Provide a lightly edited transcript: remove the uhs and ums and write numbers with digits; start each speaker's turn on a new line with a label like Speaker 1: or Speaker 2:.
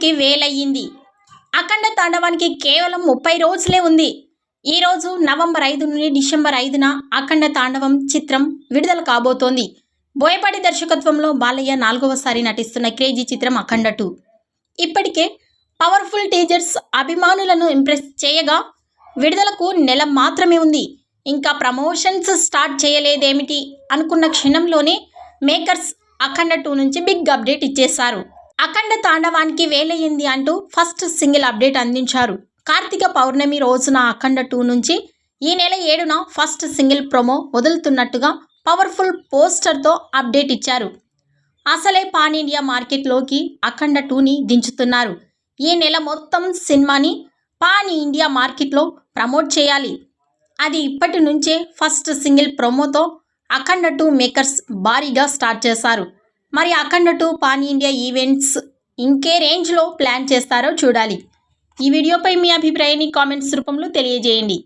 Speaker 1: తాండవానికి వేలయ్యింది. అఖండ తాండవానికి కేవలం 30 రోజులే ఉంది. ఈరోజు నవంబర్ 5 నుండి డిసెంబర్ 5న అఖండ తాండవం చిత్రం విడుదల కాబోతోంది. బోయపాటి దర్శకత్వంలో బాలయ్య 4వసారి నటిస్తున్న క్రేజీ చిత్రం అఖండ 2. ఇప్పటికే పవర్ఫుల్ టీజర్స్ అభిమానులను ఇంప్రెస్ చేయగా విడుదలకు నెల మాత్రమే ఉంది. ఇంకా ప్రమోషన్స్ స్టార్ట్ చేయలేదేమిటి అనుకున్న క్షణంలోనే మేకర్స్ అఖండ 2 నుంచి బిగ్ అప్డేట్ ఇచ్చేశారు. అఖండ తాండవానికి వేలయ్యింది అంటూ ఫస్ట్ సింగిల్ అప్డేట్ అందించారు. కార్తీక పౌర్ణమి రోజున అఖండ 2 నుంచి ఈ నెల 7న ఫస్ట్ సింగిల్ ప్రోమో వదులుతున్నట్టుగా పవర్ఫుల్ పోస్టర్తో అప్డేట్ ఇచ్చారు. అసలే పాన్ ఇండియా మార్కెట్లోకి అఖండ 2ని దించుతున్నారు. ఈ నెల మొత్తం సినిమాని పాన్ ఇండియా మార్కెట్లో ప్రమోట్ చేయాలి. అది ఇప్పటి నుంచే ఫస్ట్ సింగిల్ ప్రోమోతో అఖండ 2 మేకర్స్ భారీగా స్టార్ట్ చేశారు. మరి అఖండ 2 పాన్ ఇండియా ఈవెంట్స్ ఇంకే రేంజ్లో ప్లాన్ చేస్తారో చూడాలి. ఈ వీడియోపై మీ అభిప్రాయాన్ని కామెంట్స్ రూపంలో తెలియజేయండి.